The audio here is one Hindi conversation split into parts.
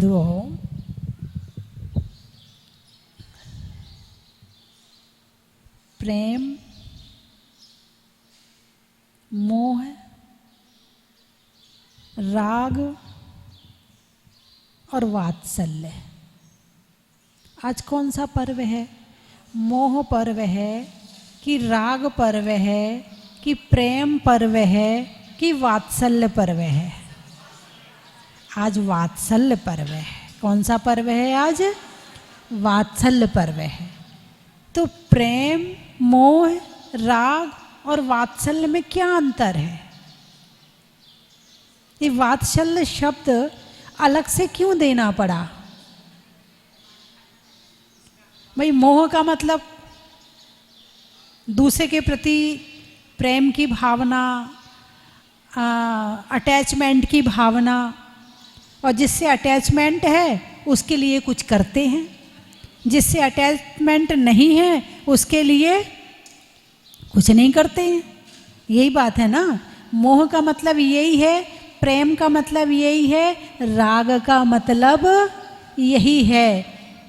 साधुओं, प्रेम, मोह, राग और वात्सल्य। आज कौन सा पर्व है? मोह पर्व है कि राग पर्व है कि प्रेम पर्व है कि वात्सल्य पर्व है? आज वात्सल्य पर्व है। कौन सा पर्व है आज? वात्सल्य पर्व है। तो प्रेम, मोह, राग और वात्सल्य में क्या अंतर है? ये वात्सल्य शब्द अलग से क्यों देना पड़ा? भाई, मोह का मतलब दूसरे के प्रति प्रेम की भावना, अटैचमेंट की भावना, और जिससे अटैचमेंट है उसके लिए कुछ करते हैं, जिससे अटैचमेंट नहीं है उसके लिए कुछ नहीं करते हैं। यही बात है ना। मोह का मतलब यही है, प्रेम का मतलब यही है, राग का मतलब यही है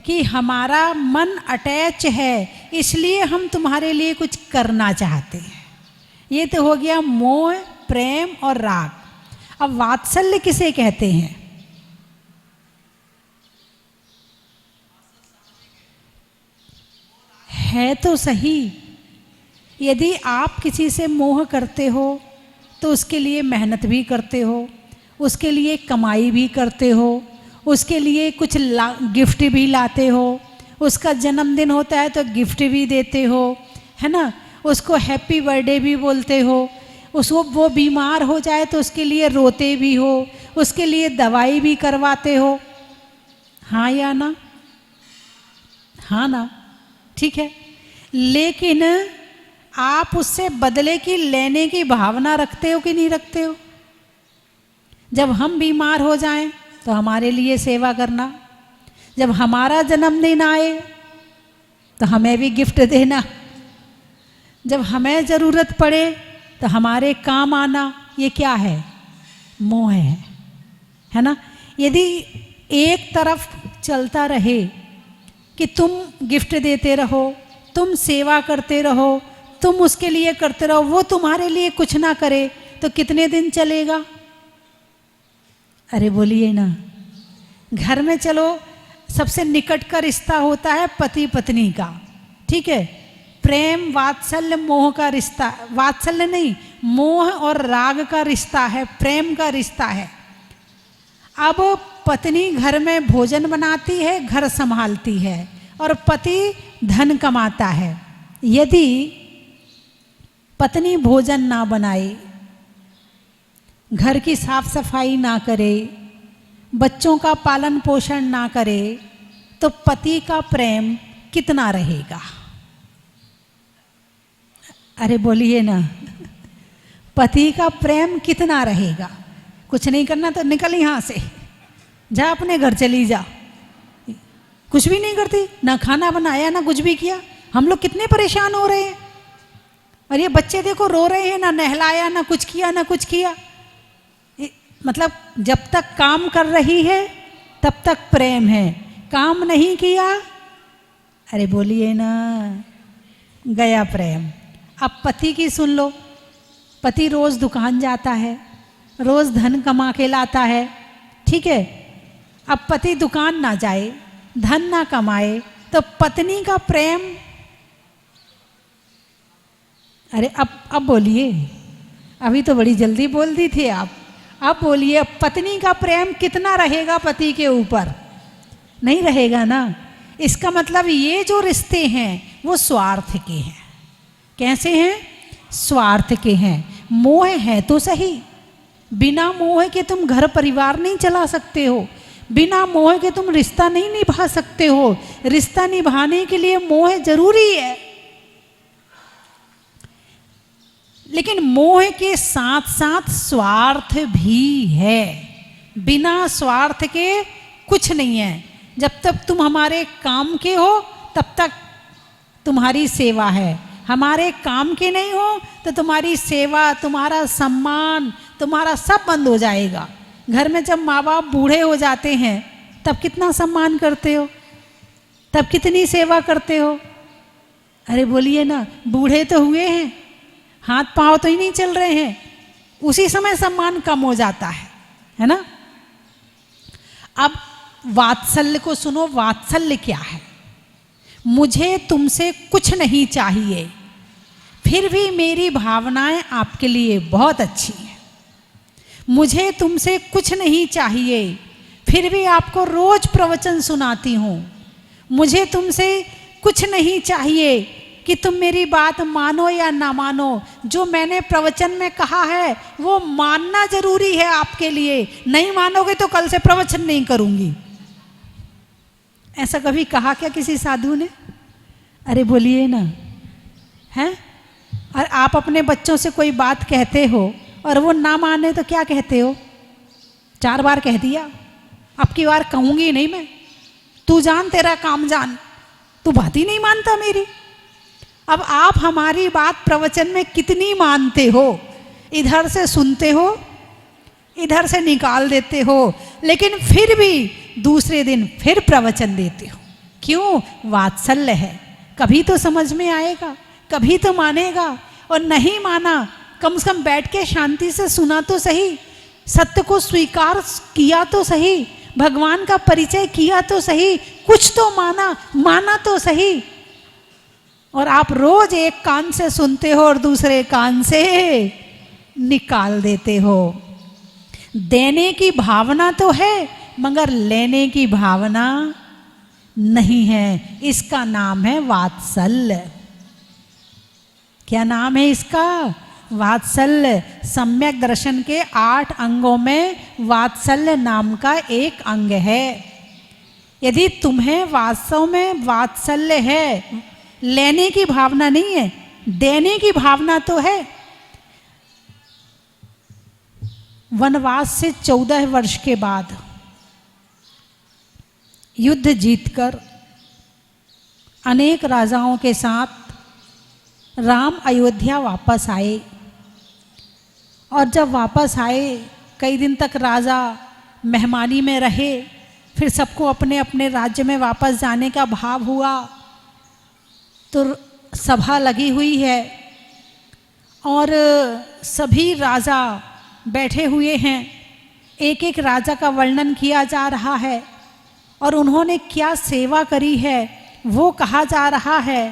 कि हमारा मन अटैच है, इसलिए हम तुम्हारे लिए कुछ करना चाहते हैं। ये तो हो गया मोह, प्रेम और राग। अब वात्सल्य किसे कहते हैं? है तो सही, यदि आप किसी से मोह करते हो तो उसके लिए मेहनत भी करते हो, उसके लिए कमाई भी करते हो, उसके लिए कुछ गिफ्ट भी लाते हो, उसका जन्मदिन होता है तो गिफ्ट भी देते हो, है ना, उसको हैप्पी बर्थडे भी बोलते हो, उसको वो बीमार हो जाए तो उसके लिए रोते भी हो, उसके लिए दवाई भी करवाते हो। हाँ या ना? हाँ ना? ठीक है। लेकिन आप उससे बदले की लेने की भावना रखते हो कि नहीं रखते हो? जब हम बीमार हो जाएं तो हमारे लिए सेवा करना, जब हमारा जन्मदिन आए तो हमें भी गिफ्ट देना, जब हमें ज़रूरत पड़े तो हमारे काम आना, ये क्या है? मोह है ना। यदि एक तरफ चलता रहे कि तुम गिफ्ट देते रहो, तुम सेवा करते रहो, तुम उसके लिए करते रहो, वो तुम्हारे लिए कुछ ना करे, तो कितने दिन चलेगा? अरे बोलिए ना। घर में चलो, सबसे निकट का रिश्ता होता है पति पत्नी का, ठीक है, प्रेम, वात्सल्य, मोह का रिश्ता, वात्सल्य नहीं, मोह और राग का रिश्ता है, प्रेम का रिश्ता है। अब पत्नी घर में भोजन बनाती है, घर संभालती है, और पति धन कमाता है। यदि पत्नी भोजन ना बनाए, घर की साफ सफाई ना करे, बच्चों का पालन पोषण ना करे, तो पति का प्रेम कितना रहेगा? अरे बोलिए ना। पति का प्रेम कितना रहेगा? कुछ नहीं करना तो निकल यहाँ से, जा अपने घर चली जा। कुछ भी नहीं करती, ना खाना बनाया ना कुछ भी किया। हम लोग कितने परेशान हो रहे हैं, और ये बच्चे देखो रो रहे हैं, ना नहलाया ना कुछ किया ना कुछ किया। मतलब जब तक काम कर रही है तब तक प्रेम है, काम नहीं किया, अरे बोलिए ना, गया प्रेम। अब पति की सुन लो। पति रोज दुकान जाता है, रोज धन कमा के लाता है, ठीक है। अब पति दुकान ना जाए, धन ना कमाए, तो पत्नी का प्रेम, अरे अब बोलिए। अभी तो बड़ी जल्दी बोल दी थी आप। अब बोलिए, पत्नी का प्रेम कितना रहेगा पति के ऊपर? नहीं रहेगा ना। इसका मतलब ये जो रिश्ते हैं वो स्वार्थ के हैं। कैसे हैं? स्वार्थ के हैं। मोह है तो सही, बिना मोह के तुम घर परिवार नहीं चला सकते हो, बिना मोह के तुम रिश्ता नहीं निभा सकते हो। रिश्ता निभाने के लिए मोह जरूरी है, लेकिन मोह के साथ साथ स्वार्थ भी है। बिना स्वार्थ के कुछ नहीं है। जब तक तुम हमारे काम के हो तब तक तुम्हारी सेवा है, हमारे काम के नहीं हो तो तुम्हारी सेवा, तुम्हारा सम्मान, तुम्हारा सब बंद हो जाएगा। घर में जब माँ बाप बूढ़े हो जाते हैं तब कितना सम्मान करते हो, तब कितनी सेवा करते हो। अरे बोलिए ना, बूढ़े तो हुए हैं, हाथ पांव तो ही नहीं चल रहे हैं, उसी समय सम्मान कम हो जाता है ना। अब वात्सल्य को सुनो, वात्सल्य क्या है? मुझे तुमसे कुछ नहीं चाहिए, फिर भी मेरी भावनाएं आपके लिए बहुत अच्छी हैं। मुझे तुमसे कुछ नहीं चाहिए, फिर भी आपको रोज प्रवचन सुनाती हूँ। मुझे तुमसे कुछ नहीं चाहिए कि तुम मेरी बात मानो या ना मानो, जो मैंने प्रवचन में कहा है वो मानना जरूरी है आपके लिए। नहीं मानोगे तो कल से प्रवचन नहीं करूँगी। ऐसा कभी कहा क्या किसी साधु ने? अरे बोलिए ना, हैं? और आप अपने बच्चों से कोई बात कहते हो और वो ना माने तो क्या कहते हो? 4 बार कह दिया, अब की बार कहूँगी नहीं मैं, तू जान तेरा काम जान, तू बात ही नहीं मानता मेरी। अब आप हमारी बात प्रवचन में कितनी मानते हो? इधर से सुनते हो, इधर से निकाल देते हो, लेकिन फिर भी दूसरे दिन फिर प्रवचन देते हो। क्यों? वात्सल्य है। कभी तो समझ में आएगा, कभी तो मानेगा। और नहीं माना, कम से कम बैठ के शांति से सुना तो सही, सत्य को स्वीकार किया तो सही, भगवान का परिचय किया तो सही, कुछ तो माना तो सही। और आप रोज एक कान से सुनते हो और दूसरे कान से निकाल देते हो। देने की भावना तो है मगर लेने की भावना नहीं है। इसका नाम है वात्सल्य। क्या नाम है इसका? वात्सल्य। सम्यक दर्शन के 8 अंगों में वात्सल्य नाम का एक अंग है। यदि तुम्हें वास्तव में वात्सल्य है, लेने की भावना नहीं है, देने की भावना तो है। वनवास से 14 वर्ष के बाद युद्ध जीतकर अनेक राजाओं के साथ राम अयोध्या वापस आए। और जब वापस आए, कई दिन तक राजा मेहमानी में रहे, फिर सबको अपने अपने राज्य में वापस जाने का भाव हुआ। तो सभा लगी हुई है और सभी राजा बैठे हुए हैं। एक एक राजा का वर्णन किया जा रहा है और उन्होंने क्या सेवा करी है वो कहा जा रहा है।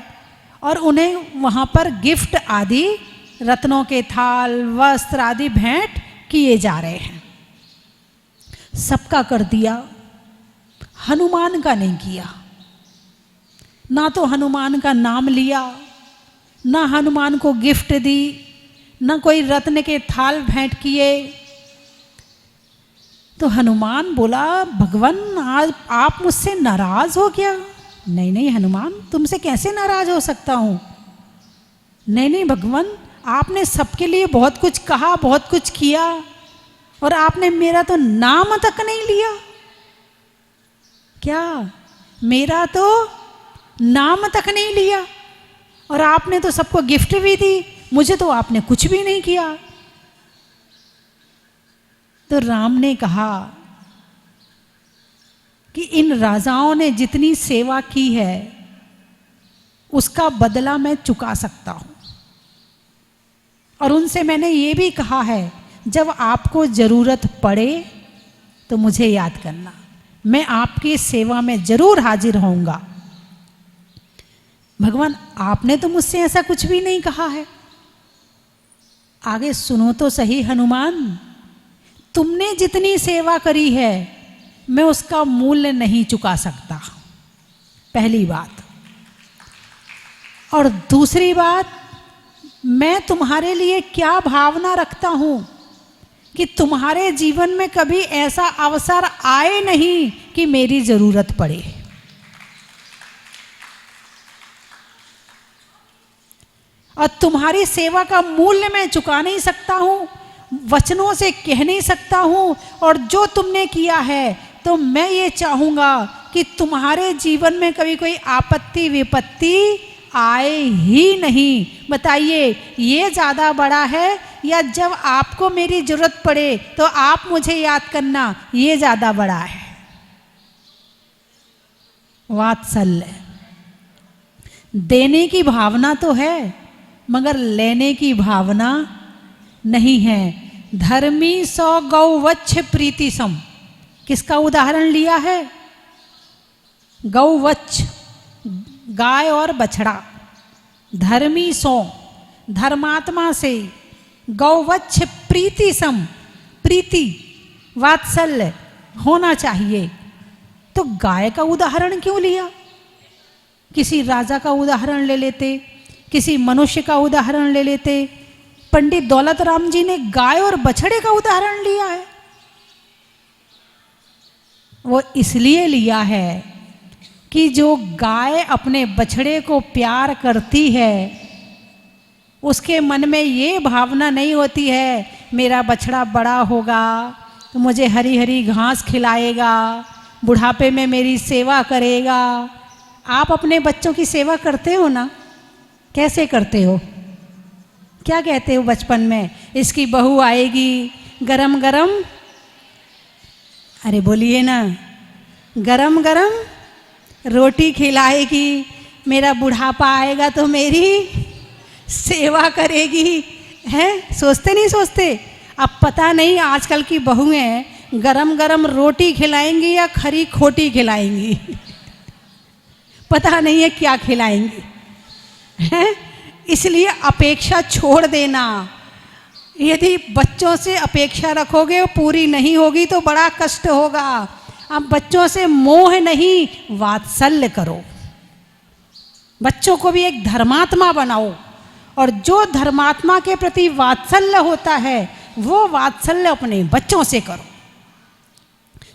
और उन्हें वहाँ पर गिफ्ट आदि, रत्नों के थाल, वस्त्र आदि भेंट किए जा रहे हैं। सबका कर दिया, हनुमान का नहीं किया। ना तो हनुमान का नाम लिया, ना हनुमान को गिफ्ट दी, ना कोई रत्न के थाल भेंट किए। तो हनुमान बोला, भगवान आज आप मुझसे नाराज हो क्या? नहीं नहीं हनुमान, तुमसे कैसे नाराज हो सकता हूँ? नहीं नहीं भगवान, आपने सबके लिए बहुत कुछ कहा, बहुत कुछ किया, और आपने मेरा तो नाम तक नहीं लिया। क्या? मेरा तो नाम तक नहीं लिया, और आपने तो सबको गिफ्ट भी दी, मुझे तो आपने कुछ भी नहीं किया। तो राम ने कहा कि इन राजाओं ने जितनी सेवा की है उसका बदला मैं चुका सकता हूं। और उनसे मैंने ये भी कहा है, जब आपको जरूरत पड़े तो मुझे याद करना, मैं आपकी सेवा में जरूर हाजिर होऊंगा। भगवान आपने तो मुझसे ऐसा कुछ भी नहीं कहा है। आगे सुनो तो सही हनुमान, तुमने जितनी सेवा करी है मैं उसका मूल्य नहीं चुका सकता, पहली बात। और दूसरी बात, मैं तुम्हारे लिए क्या भावना रखता हूं कि तुम्हारे जीवन में कभी ऐसा अवसर आए नहीं कि मेरी जरूरत पड़े। और तुम्हारी सेवा का मूल्य मैं चुका नहीं सकता हूं, वचनों से कह नहीं सकता हूं। और जो तुमने किया है तो मैं ये चाहूंगा कि तुम्हारे जीवन में कभी कोई आपत्ति विपत्ति आए ही नहीं। बताइए ये ज़्यादा बड़ा है, या जब आपको मेरी जरूरत पड़े तो आप मुझे याद करना, ये ज़्यादा बड़ा है? वात्सल्य। देने की भावना तो है मगर लेने की भावना नहीं है। धर्मी सौ गौवच्छ प्रीति सम, किसका उदाहरण लिया है? गौवच्छ, गाय और बछड़ा। धर्मी सो, धर्मात्मा से। गौवच्छ प्रीति सम, प्रीति वात्सल्य होना चाहिए। तो गाय का उदाहरण क्यों लिया? किसी राजा का उदाहरण ले लेते, किसी मनुष्य का उदाहरण ले लेते। पंडित दौलत राम जी ने गाय और बछड़े का उदाहरण लिया है। वो इसलिए लिया है कि जो गाय अपने बछड़े को प्यार करती है, उसके मन में ये भावना नहीं होती है मेरा बछड़ा बड़ा होगा तो मुझे हरी हरी घास खिलाएगा, बुढ़ापे में मेरी सेवा करेगा। आप अपने बच्चों की सेवा करते हो ना? कैसे करते हो? क्या कहते हो बचपन में? इसकी बहू आएगी गरम गरम, अरे बोलिए ना, गरम गरम रोटी खिलाएगी, मेरा बुढ़ापा आएगा तो मेरी सेवा करेगी। हैं? सोचते नहीं सोचते? अब पता नहीं आजकल की बहुएं गरम गरम रोटी खिलाएंगी या खरी खोटी खिलाएंगी। पता नहीं है क्या खिलाएंगी। हैं? इसलिए अपेक्षा छोड़ देना। यदि बच्चों से अपेक्षा रखोगे पूरी नहीं होगी तो बड़ा कष्ट होगा। अब बच्चों से मोह नहीं, वात्सल्य करो। बच्चों को भी एक धर्मात्मा बनाओ, और जो धर्मात्मा के प्रति वात्सल्य होता है वो वात्सल्य अपने बच्चों से करो।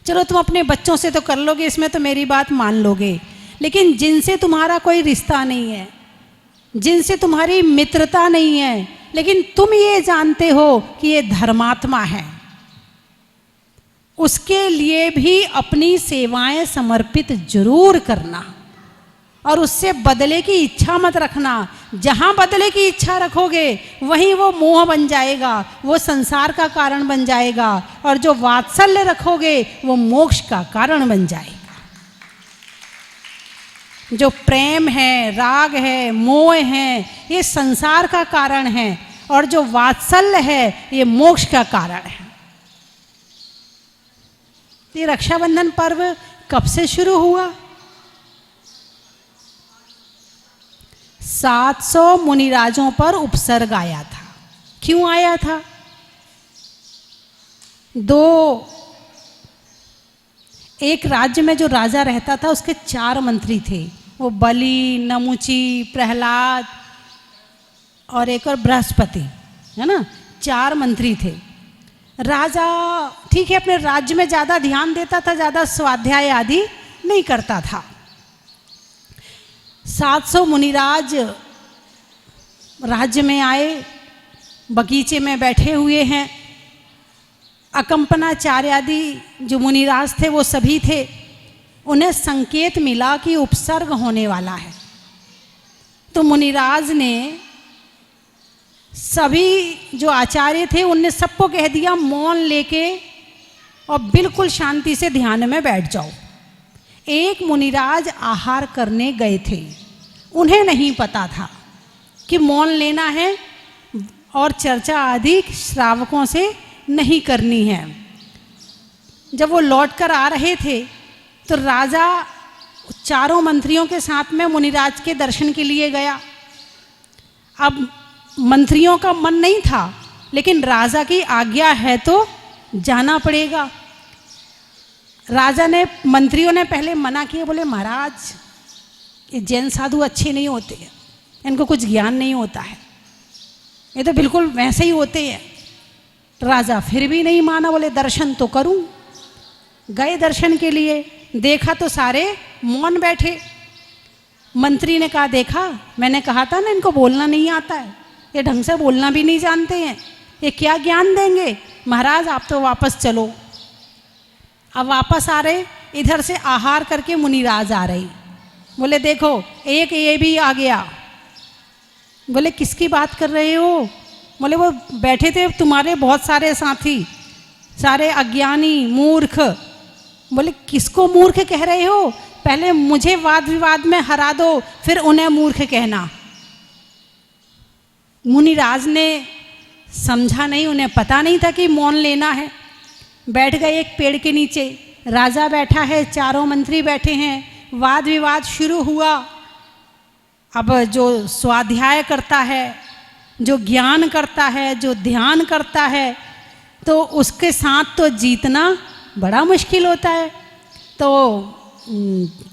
चलो तुम अपने बच्चों से तो कर लोगे, इसमें तो मेरी बात मान लोगे, लेकिन जिनसे तुम्हारा कोई रिश्ता नहीं है, जिनसे तुम्हारी मित्रता नहीं है, लेकिन तुम ये जानते हो कि ये धर्मात्मा है, उसके लिए भी अपनी सेवाएं समर्पित जरूर करना, और उससे बदले की इच्छा मत रखना। जहां बदले की इच्छा रखोगे वहीं वो मोह बन जाएगा, वो संसार का कारण बन जाएगा, और जो वात्सल्य रखोगे वो मोक्ष का कारण बन जाएगा। जो प्रेम है, राग है, मोह है, ये संसार का कारण है, और जो वात्सल्य है ये मोक्ष का कारण है। ये रक्षाबंधन पर्व कब से शुरू हुआ? 700 मुनिराजों पर उपसर्ग आया था। क्यों आया था? एक राज्य में जो राजा रहता था उसके 4 मंत्री थे। वो बलि, नमुची, प्रहलाद और एक और बृहस्पति, है ना, 4 मंत्री थे। राजा ठीक है अपने राज्य में ज़्यादा ध्यान देता था, ज़्यादा स्वाध्याय आदि नहीं करता था। 700 मुनिराज राज्य में आए, बगीचे में बैठे हुए हैं। अकंपनाचार्य आदि जो मुनिराज थे वो सभी थे। उन्हें संकेत मिला कि उपसर्ग होने वाला है, तो मुनिराज ने सभी जो आचार्य थे उनने सबको कह दिया मौन लेके और बिल्कुल शांति से ध्यान में बैठ जाओ। एक मुनिराज आहार करने गए थे, उन्हें नहीं पता था कि मौन लेना है और चर्चा आदि श्रावकों से नहीं करनी है। जब वो लौट कर आ रहे थे तो राजा 4 मंत्रियों के साथ में मुनिराज के दर्शन के लिए गया। अब मंत्रियों का मन नहीं था, लेकिन राजा की आज्ञा है तो जाना पड़ेगा। राजा ने, मंत्रियों ने पहले मना किया, बोले महाराज ये जैन साधु अच्छे नहीं होते हैं, इनको कुछ ज्ञान नहीं होता है, ये तो बिल्कुल वैसे ही होते हैं। राजा फिर भी नहीं माना, बोले दर्शन तो करूं। गए दर्शन के लिए, देखा तो सारे मौन बैठे। मंत्री ने कहा देखा, मैंने कहा था ना इनको बोलना नहीं आता है, ये ढंग से बोलना भी नहीं जानते हैं, ये क्या ज्ञान देंगे। महाराज आप तो वापस चलो। अब वापस आ रहे, इधर से आहार करके मुनिराज आ रही, बोले देखो एक ये भी आ गया। बोले किसकी बात कर रहे हो? बोले वो बैठे थे तुम्हारे बहुत सारे साथी, सारे अज्ञानी मूर्ख, बोले किसको मूर्ख कह रहे हो? पहले मुझे वाद विवाद में हरा दो, फिर उन्हें मूर्ख कहना। मुनिराज ने समझा नहीं, उन्हें पता नहीं था कि मौन लेना है। बैठ गए एक पेड़ के नीचे, राजा बैठा है, चारों मंत्री बैठे हैं, वाद विवाद शुरू हुआ। अब जो स्वाध्याय करता है, जो ज्ञान करता है, जो ध्यान करता है, तो उसके साथ तो जीतना बड़ा मुश्किल होता है। तो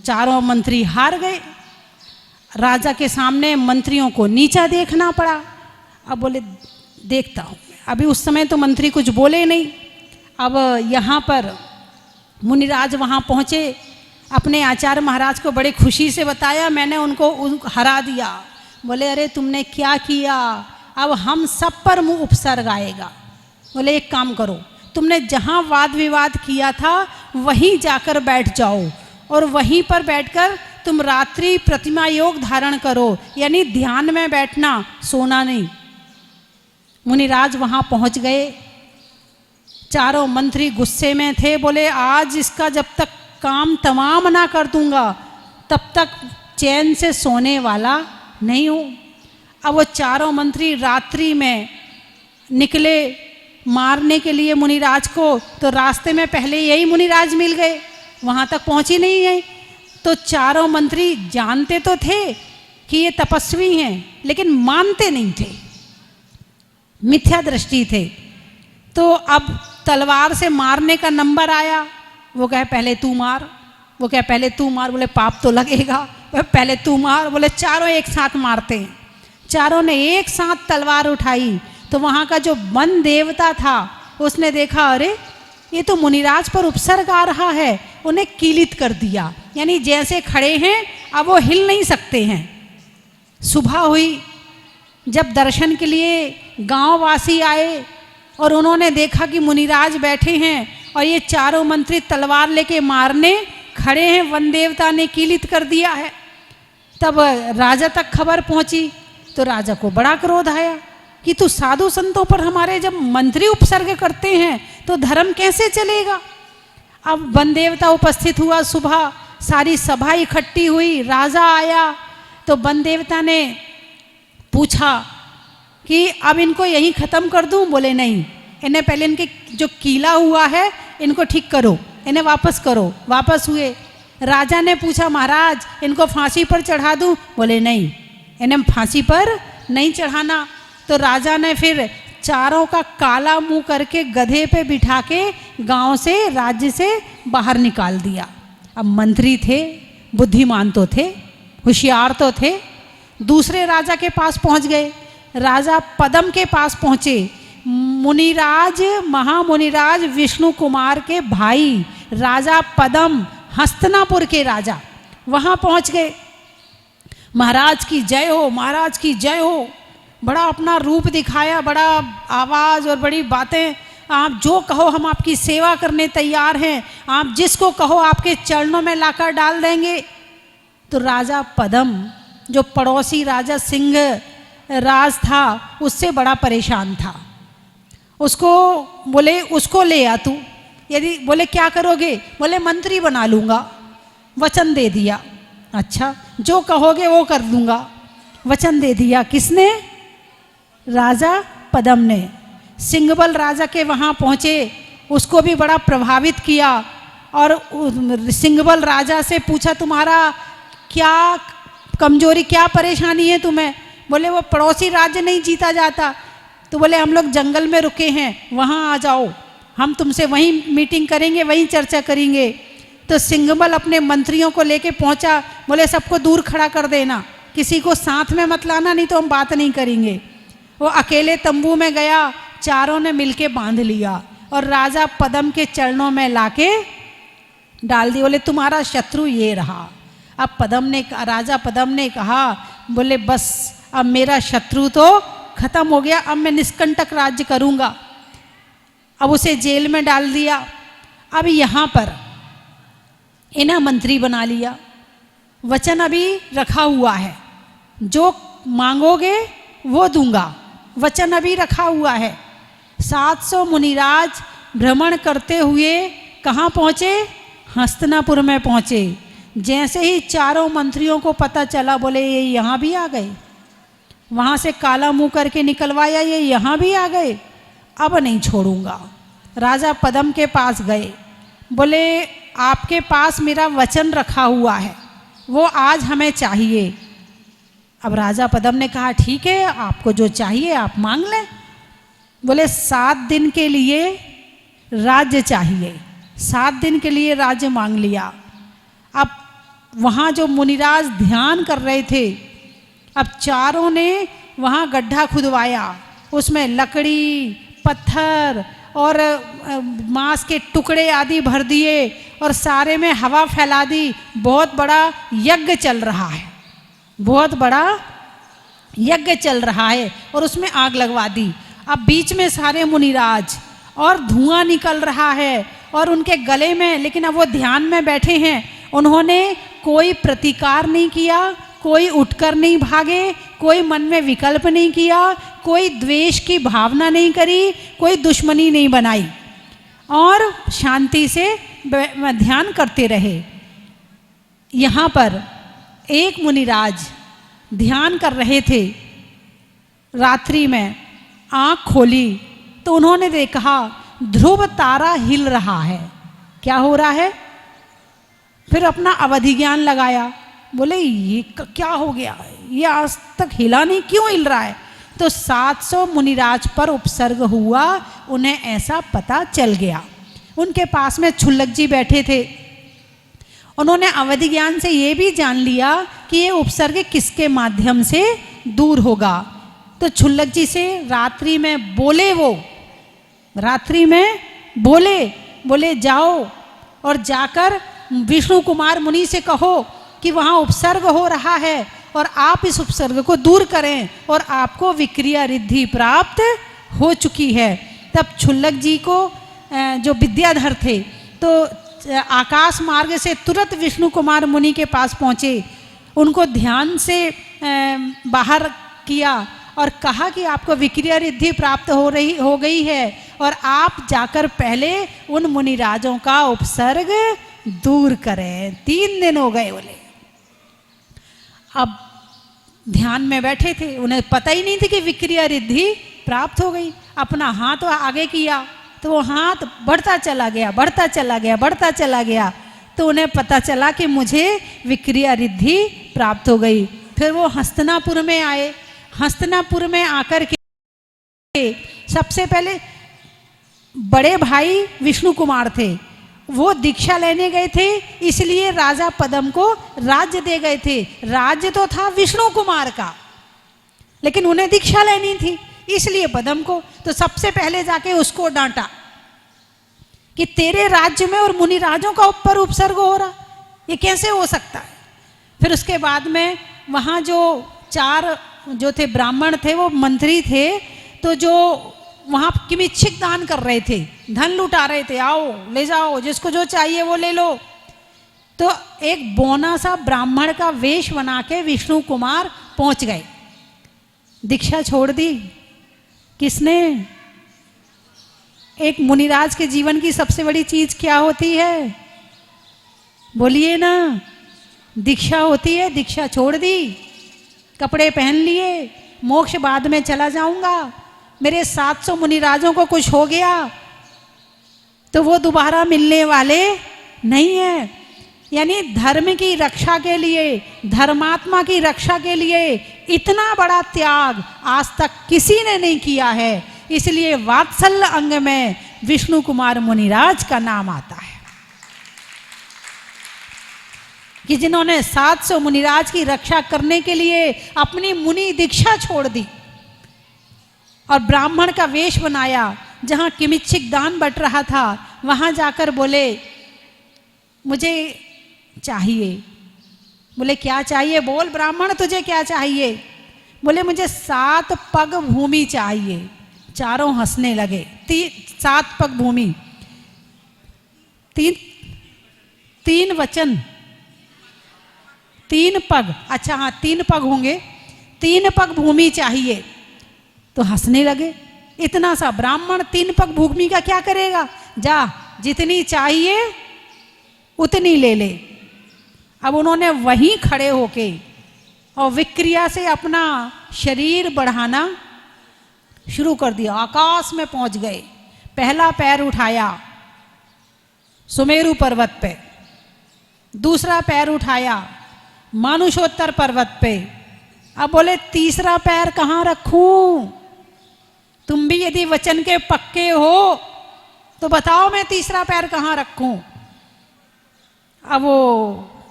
चारों मंत्री हार गए। राजा के सामने मंत्रियों को नीचा देखना पड़ा। अब बोले देखता हूँ। अभी उस समय तो मंत्री कुछ बोले नहीं। अब यहाँ पर मुनिराज वहाँ पहुँचे, अपने आचार्य महाराज को बड़े खुशी से बताया, मैंने उनको हरा दिया। बोले अरे तुमने क्या किया? अब हम सब पर मुँह उपसर्ग आएगा। बोले एक काम करो, तुमने जहाँ वाद विवाद किया था वहीं जाकर बैठ जाओ और वहीं पर बैठकर तुम रात्रि प्रतिमा योग धारण करो, यानी ध्यान में बैठना, सोना नहीं। मुनिराज वहाँ पहुँच गए। चारों मंत्री गुस्से में थे। बोले आज इसका जब तक काम तमाम ना कर दूंगा तब तक चैन से सोने वाला नहीं हूँ। अब वो चारों मंत्री रात्रि में निकले मारने के लिए मुनिराज को, तो रास्ते में पहले यही मुनिराज मिल गए, वहाँ तक पहुँची नहीं है। तो चारों मंत्री जानते तो थे कि ये तपस्वी हैं, लेकिन मानते नहीं थे, मिथ्या दृष्टि थे। तो अब तलवार से मारने का नंबर आया। वो कहे पहले तू मार, वो कहे पहले तू मार। बोले पाप तो लगेगा, पहले तू मार। बोले चारों एक साथ मारते हैं। चारों ने एक साथ तलवार उठाई तो वहाँ का जो वन देवता था उसने देखा अरे ये तो मुनिराज पर उपसर्ग आ रहा है, उन्हें कीलित कर दिया, यानी जैसे खड़े हैं अब वो हिल नहीं सकते हैं। सुबह हुई, जब दर्शन के लिए गांववासी आए और उन्होंने देखा कि मुनिराज बैठे हैं और ये चारों मंत्री तलवार लेके मारने खड़े हैं, वन देवता ने कीलित कर दिया है। तब राजा तक खबर पहुंची तो राजा को बड़ा क्रोध आया कि तू साधु संतों पर हमारे जब मंत्री उपसर्ग करते हैं तो धर्म कैसे चलेगा। अब वन देवता उपस्थित हुआ, सुबह सारी सभा इकट्ठी हुई, राजा आया तो वन देवता ने पूछा कि अब इनको यहीं ख़त्म कर दूं? बोले नहीं, इन्हें पहले इनके जो कीला हुआ है इनको ठीक करो, इन्हें वापस करो। वापस हुए। राजा ने पूछा महाराज इनको फांसी पर चढ़ा दूं? बोले नहीं, इन्हें फांसी पर नहीं चढ़ाना। तो राजा ने फिर चारों का काला मुंह करके गधे पे बिठा के गांव से, राज्य से बाहर निकाल दिया। अब मंत्री थे, बुद्धिमान तो थे, होशियार तो थे। दूसरे राजा के पास पहुंच गए। राजा पदम के पास पहुंचे। मुनिराज, महामुनिराज विष्णु कुमार के भाई राजा पदम, हस्तिनापुर के राजा, वहाँ पहुँच गए। महाराज की जय हो, महाराज की जय हो। बड़ा अपना रूप दिखाया, बड़ा आवाज़ और बड़ी बातें। आप जो कहो हम आपकी सेवा करने तैयार हैं, आप जिसको कहो आपके चरणों में लाकर डाल देंगे। तो राजा पदम, जो पड़ोसी राजा सिंह राज था, उससे बड़ा परेशान था। उसको बोले उसको ले आ तू। यदि बोले क्या करोगे? बोले मंत्री बना लूँगा, वचन दे दिया। अच्छा जो कहोगे वो कर दूँगा, वचन दे दिया। किसने? राजा पदम ने। सिंहबल राजा के वहाँ पहुँचे, उसको भी बड़ा प्रभावित किया और सिंहबल राजा से पूछा तुम्हारा क्या कमजोरी, क्या परेशानी है तुम्हें? बोले वो पड़ोसी राज्य नहीं जीता जाता। तो बोले हम लोग जंगल में रुके हैं, वहाँ आ जाओ, हम तुमसे वहीं मीटिंग करेंगे, वहीं चर्चा करेंगे। तो सिंहबल अपने मंत्रियों को लेके पहुँचा। बोले सबको दूर खड़ा कर देना, किसी को साथ में मत लाना, नहीं तो हम बात नहीं करेंगे। वो अकेले तंबू में गया, चारों ने मिलके बांध लिया और राजा पदम के चरणों में लाके डाल दिया। बोले तुम्हारा शत्रु ये रहा। अब राजा पदम ने कहा, बोले बस अब मेरा शत्रु तो खत्म हो गया, अब मैं निष्कंटक राज्य करूँगा। अब उसे जेल में डाल दिया। अब यहाँ पर इन्हें मंत्री बना लिया। वचन अभी रखा हुआ है, जो मांगोगे वो दूंगा, वचन अभी रखा हुआ है। 700 मुनिराज भ्रमण करते हुए कहाँ पहुँचे? हस्तिनापुर में पहुँचे। जैसे ही चारों मंत्रियों को पता चला, बोले ये यहाँ भी आ गए, वहाँ से काला मुंह करके निकलवाया, ये यहाँ भी आ गए, अब नहीं छोड़ूंगा। राजा पद्म के पास गए, बोले आपके पास मेरा वचन रखा हुआ है, वो आज हमें चाहिए। अब राजा पद्म ने कहा ठीक है, आपको जो चाहिए आप मांग लें। बोले 7 दिन के लिए राज्य चाहिए। 7 दिन के लिए राज्य मांग लिया। अब वहाँ जो मुनिराज ध्यान कर रहे थे, अब चारों ने वहाँ गड्ढा खुदवाया, उसमें लकड़ी, पत्थर और मांस के टुकड़े आदि भर दिए और सारे में हवा फैला दी। बहुत बड़ा यज्ञ चल रहा है, बहुत बड़ा यज्ञ चल रहा है और उसमें आग लगवा दी। अब बीच में सारे मुनिराज और धुआं निकल रहा है और उनके गले में, लेकिन अब वो ध्यान में बैठे हैं, उन्होंने कोई प्रतिकार नहीं किया, कोई उठकर नहीं भागे, कोई मन में विकल्प नहीं किया, कोई द्वेष की भावना नहीं करी, कोई दुश्मनी नहीं बनाई और शांति से ध्यान करते रहे। यहाँ पर एक मुनिराज ध्यान कर रहे थे, रात्रि में आँख खोली तो उन्होंने देखा ध्रुव तारा हिल रहा है। क्या हो रहा है? फिर अपना अवधि ज्ञान लगाया, बोले ये क्या हो गया, ये आज तक हिला नहीं, क्यों हिल रहा है? तो 700 मुनिराज पर उपसर्ग हुआ, उन्हें ऐसा पता चल गया। उनके पास में छुल्लक जी बैठे थे, उन्होंने अवधि ज्ञान से ये भी जान लिया कि ये उपसर्ग किसके माध्यम से दूर होगा। तो छुल्लक जी से रात्रि में बोले, वो रात्रि में बोले जाओ और जाकर विष्णु कुमार मुनि से कहो कि वहाँ उपसर्ग हो रहा है और आप इस उपसर्ग को दूर करें और आपको विक्रिया रिद्धि प्राप्त हो चुकी है। तब छुल्लक जी को जो विद्याधर थे तो आकाश मार्ग से तुरंत विष्णु कुमार मुनि के पास पहुँचे, उनको ध्यान से बाहर किया और कहा कि आपको विक्रिया रिद्धि प्राप्त हो गई है और आप जाकर पहले उन मुनिराजों का उपसर्ग दूर करें। 3 दिन हो गए बोले। अब ध्यान में बैठे थे, उन्हें पता ही नहीं थी कि विक्रिया रिद्धि प्राप्त हो गई। अपना हाथ आगे किया तो वो हाथ बढ़ता चला गया, तो उन्हें पता चला कि मुझे विक्रिया रिद्धि प्राप्त हो गई। फिर वो हस्तिनापुर में आए। हस्तिनापुर में आकर के सबसे पहले बड़े भाई विष्णु कुमार थे, वो दीक्षा लेने गए थे, इसलिए राजा पद्म को राज्य दे गए थे। राज्य तो था विष्णु कुमार का, लेकिन उन्हें दीक्षा लेनी थी, इसलिए पद्म को। तो सबसे पहले जाके उसको डांटा कि तेरे राज्य में और मुनिराजों का ऊपर उपसर्ग हो रहा, ये कैसे हो सकता है। फिर उसके बाद में वहाँ जो 4 जो थे ब्राह्मण थे, वो मंत्री थे, तो जो वहाँ किमिच्छिक दान कर रहे थे, धन लुटा रहे थे, आओ ले जाओ, जिसको जो चाहिए वो ले लो। तो एक बौना सा ब्राह्मण का वेश बना के विष्णु कुमार पहुँच गए। दीक्षा छोड़ दी किसने? एक मुनिराज के जीवन की सबसे बड़ी चीज क्या होती है? बोलिए ना, दीक्षा होती है। दीक्षा छोड़ दी, कपड़े पहन लिए, मोक्ष बाद में चला जाऊंगा, मेरे 700 मुनिराजों को कुछ हो गया तो वो दोबारा मिलने वाले नहीं है। यानी धर्म की रक्षा के लिए, धर्मात्मा की रक्षा के लिए इतना बड़ा त्याग आज तक किसी ने नहीं किया है। इसलिए वात्सल्य अंग में विष्णु कुमार मुनिराज का नाम आता है कि जिन्होंने 700 मुनिराज की रक्षा करने के लिए अपनी मुनि दीक्षा छोड़ दी और ब्राह्मण का वेश बनाया। जहाँ किमिच्छिक दान बट रहा था वहाँ जाकर बोले मुझे चाहिए। बोले क्या चाहिए? बोल ब्राह्मण तुझे क्या चाहिए? बोले मुझे 7 पग भूमि चाहिए। चारों हंसने लगे। 7 पग भूमि, 3 वचन, 3 पग, अच्छा हाँ 3 पग होंगे, 3 पग भूमि चाहिए। तो हंसने लगे। इतना सा ब्राह्मण 3 पग भूमि का क्या करेगा? जा जितनी चाहिए उतनी ले ले। अब उन्होंने वहीं खड़े होके और विक्रिया से अपना शरीर बढ़ाना शुरू कर दिया। आकाश में पहुंच गए, पहला पैर उठाया सुमेरु पर्वत पे, दूसरा पैर उठाया मानुषोत्तर पर्वत पे। अब बोले तीसरा पैर कहाँ रखूं? तुम भी यदि वचन के पक्के हो तो बताओ मैं तीसरा पैर कहाँ रखूं? अब वो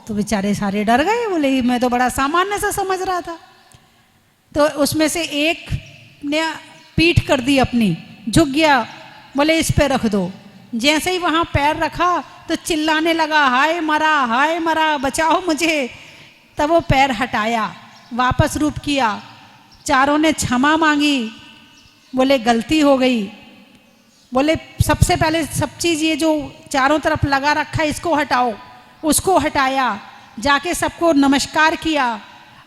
तो बेचारे सारे डर गए, बोले मैं तो बड़ा सामान्य सा समझ रहा था। तो उसमें से एक ने पीठ कर दी अपनी, झुक गया, बोले इस पे रख दो। जैसे ही वहां पैर रखा तो चिल्लाने लगा, हाय मरा बचाओ मुझे। तब वो पैर हटाया, वापस रूप किया, चारों ने क्षमा मांगी, बोले गलती हो गई। बोले सबसे पहले सब चीज़ ये जो चारों तरफ लगा रखा है इसको हटाओ। उसको हटाया, जाके सबको नमस्कार किया।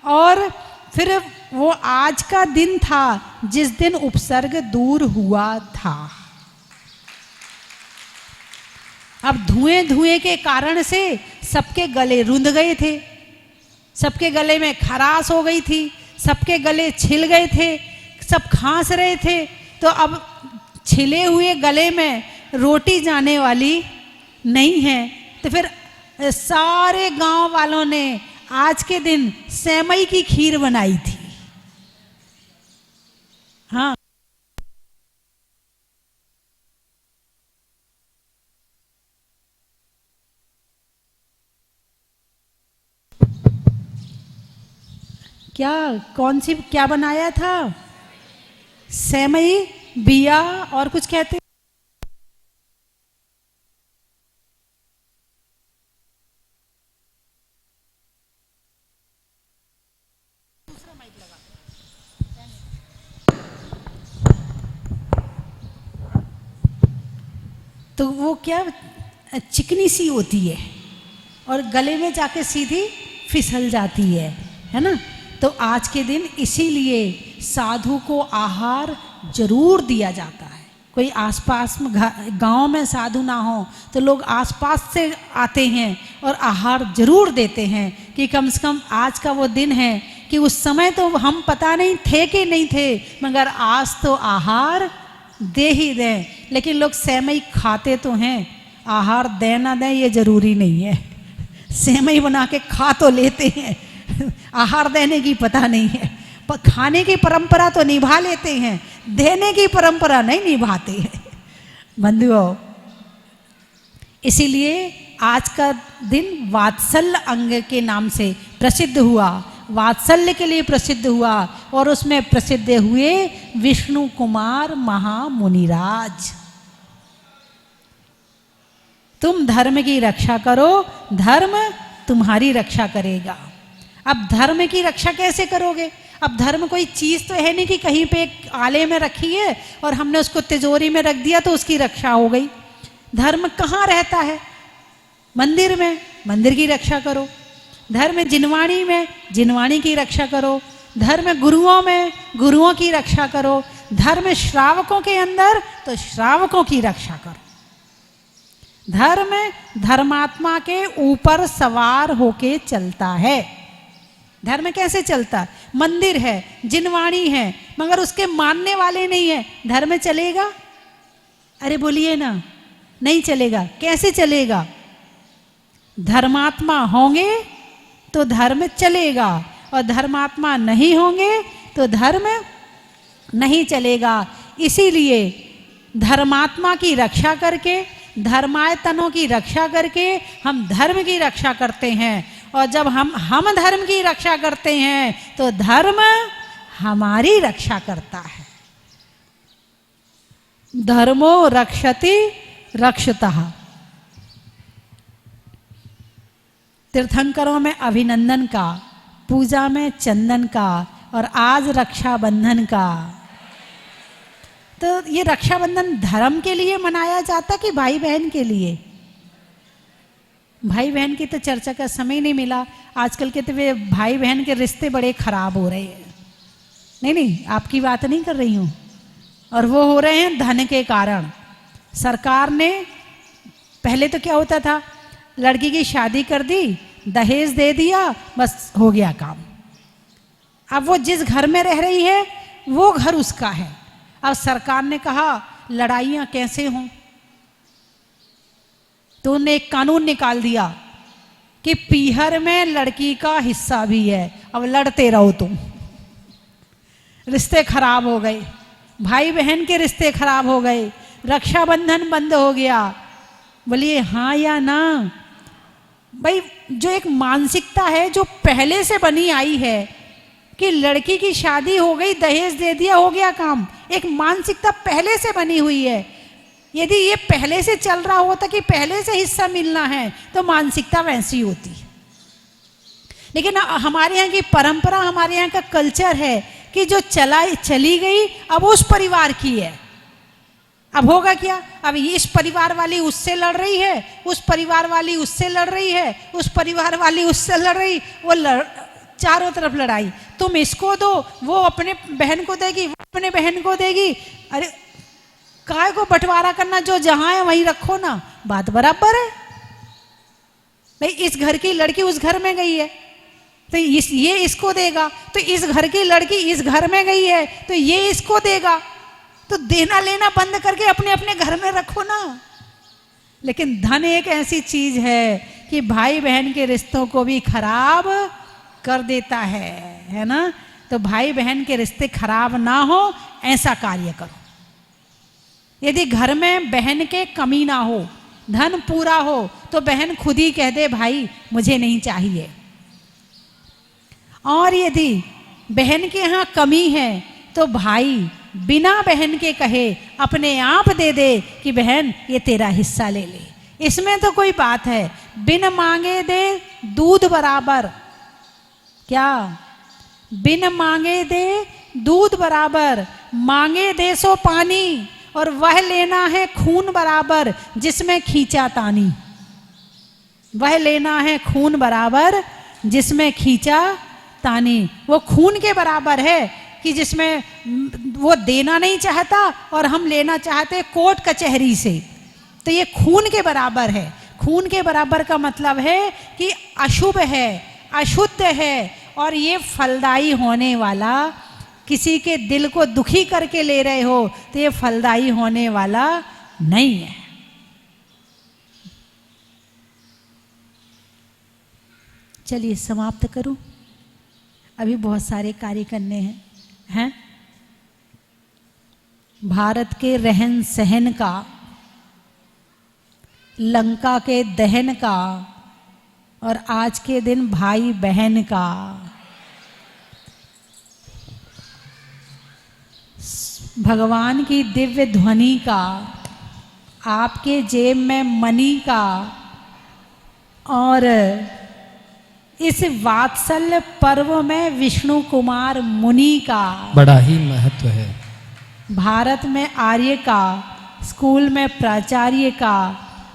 और फिर वो आज का दिन था जिस दिन उपसर्ग दूर हुआ था। अब धुएं के कारण से सबके गले रुंध गए थे, सबके गले में खराश हो गई थी, सबके गले छिल गए थे, सब खांस रहे थे। तो अब छिले हुए गले में रोटी जाने वाली नहीं है। तो फिर सारे गांव वालों ने आज के दिन सेमई की खीर बनाई थी। हाँ, क्या कौन सी क्या बनाया था? सेमई, बिया और कुछ कहते। तो वो क्या चिकनी सी होती है और गले में जाके सीधी फिसल जाती है ना। तो आज के दिन इसीलिए साधु को आहार जरूर दिया जाता है। कोई आसपास में गांव में साधु ना हो तो लोग आसपास से आते हैं और आहार जरूर देते हैं कि कम से कम आज का वो दिन है कि उस समय तो हम पता नहीं थे कि नहीं थे, मगर आज तो आहार दे ही दें। लेकिन लोग सेमई खाते तो हैं, आहार दें ना दें ये जरूरी नहीं है। सेमई बना के खा तो लेते हैं, आहार देने की पता नहीं है। पर खाने की परंपरा तो निभा लेते हैं, देने की परंपरा नहीं निभाते हैं बंधुओं। इसीलिए आज का दिन वात्सल्य अंग के नाम से प्रसिद्ध हुआ, वात्सल्य के लिए प्रसिद्ध हुआ। और उसमें प्रसिद्ध हुए विष्णु कुमार महामुनिराज। तुम धर्म की रक्षा करो, धर्म तुम्हारी रक्षा करेगा। अब धर्म की रक्षा कैसे करोगे? अब धर्म कोई चीज़ तो है नहीं कि कहीं पे एक आले में रखी है और हमने उसको तिजोरी में रख दिया तो उसकी रक्षा हो गई। धर्म कहाँ रहता है? मंदिर में, मंदिर की रक्षा करो। धर्म जिनवाणी में, जिनवाणी की रक्षा करो। धर्म गुरुओं में, गुरुओं की रक्षा करो। धर्म श्रावकों के अंदर तो श्रावकों की रक्षा करो। धर्म धर्मात्मा के ऊपर सवार होके चलता है। धर्म कैसे चलता? मंदिर है, जिनवाणी है, मगर उसके मानने वाले नहीं है, धर्म चलेगा? अरे बोलिए ना, नहीं चलेगा। कैसे चलेगा? धर्मात्मा होंगे तो धर्म चलेगा, और धर्मात्मा नहीं होंगे तो धर्म नहीं चलेगा। इसीलिए धर्मात्मा की रक्षा करके, धर्मायतनों की रक्षा करके हम धर्म की रक्षा करते हैं। और जब हम धर्म की रक्षा करते हैं तो धर्म हमारी रक्षा करता है। धर्मो रक्षति रक्षतः। तीर्थंकरों में अभिनंदन का, पूजा में चंदन का, और आज रक्षाबंधन का। तो ये रक्षाबंधन धर्म के लिए मनाया जाता कि भाई बहन के लिए? भाई बहन की तो चर्चा का समय नहीं मिला। आजकल के तो वे भाई बहन के रिश्ते बड़े खराब हो रहे हैं। नहीं, आपकी बात नहीं कर रही हूँ। और वो हो रहे हैं धन के कारण। सरकार ने, पहले तो क्या होता था, लड़की की शादी कर दी, दहेज दे दिया, बस हो गया काम। अब वो जिस घर में रह रही है वो घर उसका है। अब सरकार ने कहा लड़ाइयाँ कैसे हों, तो उन्होंने एक कानून निकाल दिया कि पीहर में लड़की का हिस्सा भी है, अब लड़ते रहो तुम। रिश्ते खराब हो गए, भाई बहन के रिश्ते खराब हो गए, रक्षाबंधन बंद हो गया। बोलिए हाँ या ना? भाई जो एक मानसिकता है जो पहले से बनी आई है कि लड़की की शादी हो गई, दहेज दे दिया, हो गया काम, एक मानसिकता पहले से बनी हुई है। यदि ये पहले से चल रहा होता कि पहले से हिस्सा मिलना है तो मानसिकता वैसी होती। लेकिन हमारे यहाँ की परंपरा, हमारे यहाँ का कल्चर है कि जो चली गई अब उस परिवार की है। अब होगा क्या? अब इस परिवार वाली उससे लड़ रही है, उस परिवार वाली उससे लड़ रही है, उस परिवार वाली उससे लड़ रही, वो चारों तरफ लड़ाई। तुम इसको दो, वो अपने बहन को देगी, वो अपने बहन को देगी। अरे काय को बंटवारा करना, जो जहां है वहीं रखो ना, बात बराबर है। भाई इस घर की लड़की उस घर में गई है तो ये इसको देगा, तो इस घर की लड़की इस घर में गई है तो ये इसको देगा। तो देना लेना बंद करके अपने अपने घर में रखो ना। लेकिन धन एक ऐसी चीज है कि भाई बहन के रिश्तों को भी खराब कर देता है ना? तो भाई बहन के रिश्ते खराब ना हो ऐसा कार्य करो। यदि घर में बहन के कमी ना हो, धन पूरा हो, तो बहन खुद ही कह दे भाई मुझे नहीं चाहिए। और यदि बहन के यहाँ कमी है तो भाई बिना बहन के कहे अपने आप दे दे कि बहन ये तेरा हिस्सा ले ले। इसमें तो कोई बात है, बिन मांगे दे दूध बराबर। क्या? बिन मांगे दे दूध बराबर, मांगे दे सो पानी, और वह लेना है खून बराबर जिसमें खींचा तानी। वह लेना है खून बराबर जिसमें खींचा तानी। वो खून के बराबर है कि जिसमें वो देना नहीं चाहता और हम लेना चाहते कोर्ट कचहरी से, तो ये खून के बराबर है। खून के बराबर का मतलब है कि अशुभ है, अशुद्ध है, और ये फलदायी होने वाला, किसी के दिल को दुखी करके ले रहे हो तो ये फलदायी होने वाला नहीं है। चलिए समाप्त करूं, अभी बहुत सारे कार्य करने हैं। भारत के रहन सहन का, लंका के दहन का, और आज के दिन भाई बहन का, भगवान की दिव्य ध्वनि का, आपके जेब में मनी का, और इस वात्सल्य पर्व में विष्णु कुमार मुनि का बड़ा ही महत्व है। भारत में आर्य का, स्कूल में प्राचार्य का,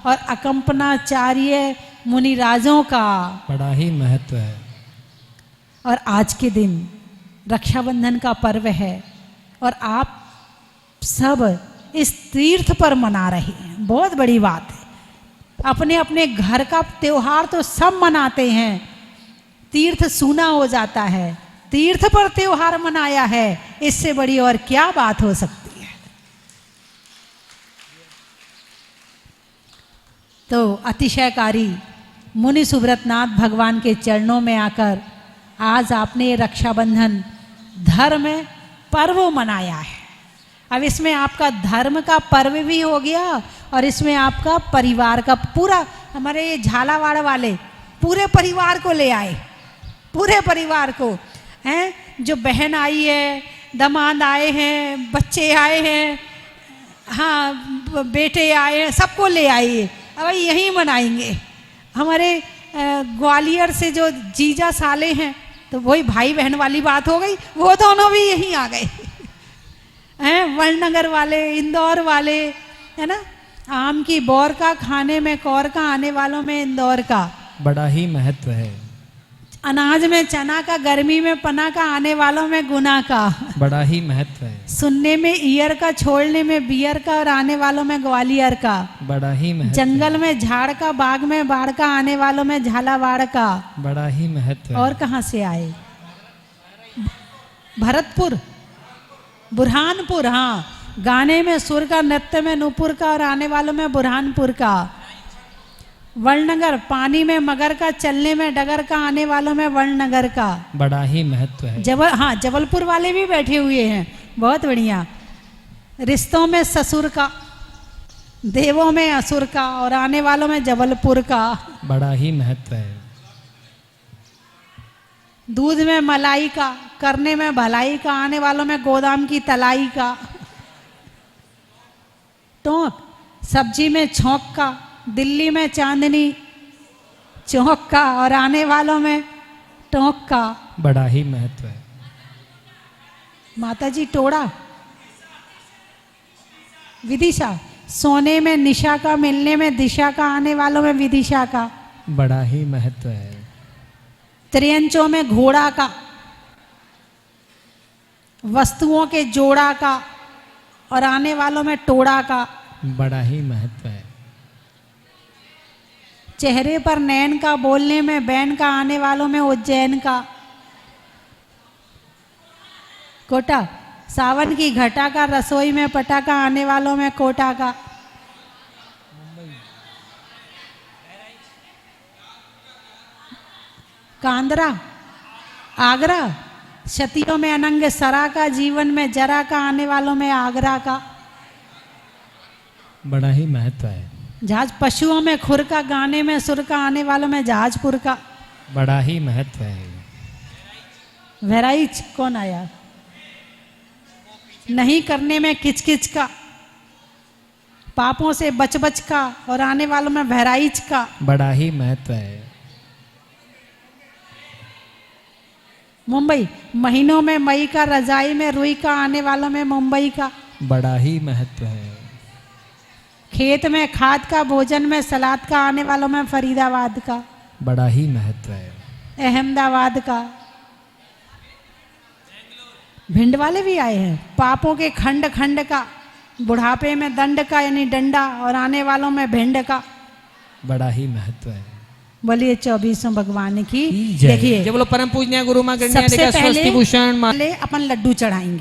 और अकंपनाचार्य मुनिराजों का बड़ा ही महत्व है। और आज के दिन रक्षाबंधन का पर्व है और आप सब इस तीर्थ पर मना रहे हैं, बहुत बड़ी बात है। अपने अपने घर का त्योहार तो सब मनाते हैं, तीर्थ सूना हो जाता है, तीर्थ पर त्योहार मनाया है, इससे बड़ी और क्या बात हो सकती है। तो अतिशयकारी मुनि सुब्रतनाथ भगवान के चरणों में आकर आज आपने रक्षाबंधन धर्म पर्व मनाया है। अब इसमें आपका धर्म का पर्व भी हो गया और इसमें आपका परिवार का, पूरा हमारे झालावाड़ वाले पूरे परिवार को ले आए, पूरे परिवार को हैं, जो बहन आई है, दामाद आए हैं, बच्चे आए हैं, हाँ बेटे आए हैं, सबको ले आइए। अब यहीं मनाएंगे। हमारे ग्वालियर से जो जीजा साले हैं तो वही भाई बहन वाली बात हो गई, वो दोनों भी यहीं आ गए हैं। वड़नगर वाले, इंदौर वाले, है ना, आम की बौर का, खाने में कौर का, आने वालों में इंदौर का, बड़ा ही महत्व है। अनाज में चना का, गर्मी में पना का, आने वालों में गुना का। बड़ा ही महत्व है। सुनने में ईयर का, छोड़ने में बियर का, और आने वालों में ग्वालियर का। बड़ा ही महत्व जंगल में झाड़ का, बाग में बाढ़ का, आने वालों में झालावाड़ का। बड़ा ही महत्व है। और कहाँ से आए? भरतपुर, बुरहानपुर। हाँ, गाने में सुर का, नृत्य में नूपुर का, और आने वालों में बुरहानपुर का। वर्णनगर, पानी में मगर का, चलने में डगर का, आने वालों में वर्णनगर का। बड़ा ही महत्व है। जबलपुर वाले भी बैठे हुए हैं, बहुत बढ़िया। रिश्तों में ससुर का, देवों में असुर का, और आने वालों में जबलपुर का। बड़ा ही महत्व है। दूध में मलाई का, करने में भलाई का, आने वालों में गोदाम की तलाई का। टोंक, सब्जी में छौंक का, दिल्ली में चांदनी चौक का, और आने वालों में टोंक का। बड़ा ही महत्व है। माता जी टोड़ा, विदिशा, सोने में निशा का, मिलने में दिशा का, आने वालों में विदिशा का। बड़ा ही महत्व है। त्रियंचों में घोड़ा का, वस्तुओं के जोड़ा का, और आने वालों में टोड़ा का। बड़ा ही महत्व है। चेहरे पर नैन का, बोलने में बैन का, आने वालों में उज्जैन का। कोटा, सावन की घटा का, रसोई में पटा का, आने वालों में कोटा का। कांदरा, आगरा, क्षतियों में अनंग सरा का, जीवन में जरा का, आने वालों में आगरा का। बड़ा ही महत्व है। जहाज, पशुओं में खुर का, गाने में सुर का, आने वालों में जहाजपुर का। बड़ा ही महत्व है। बहराइच कौन आया? नहीं करने में किचकिच का, पापों से बच बच का, और आने वालों में बहराइच का। बड़ा ही महत्व है। मुंबई, महीनों में मई का, रजाई में रुई का, आने वालों में मुंबई का। बड़ा ही महत्व है। खेत में खाद का, भोजन में सलाद का, आने वालों में फरीदाबाद का। बड़ा ही महत्व है। अहमदाबाद का। भिंड वाले भी आए हैं। पापों के खंड खंड का, बुढ़ापे में दंड का, यानी डंडा, और आने वालों में भिंड का। बड़ा ही महत्व है। बोलिए 24 भगवान की जय। देखिए, जब बोलो परम पूजनीय गुरु मां सबसे पहले स्वस्ति भूषण अपन लड्डू चढ़ाएंगे।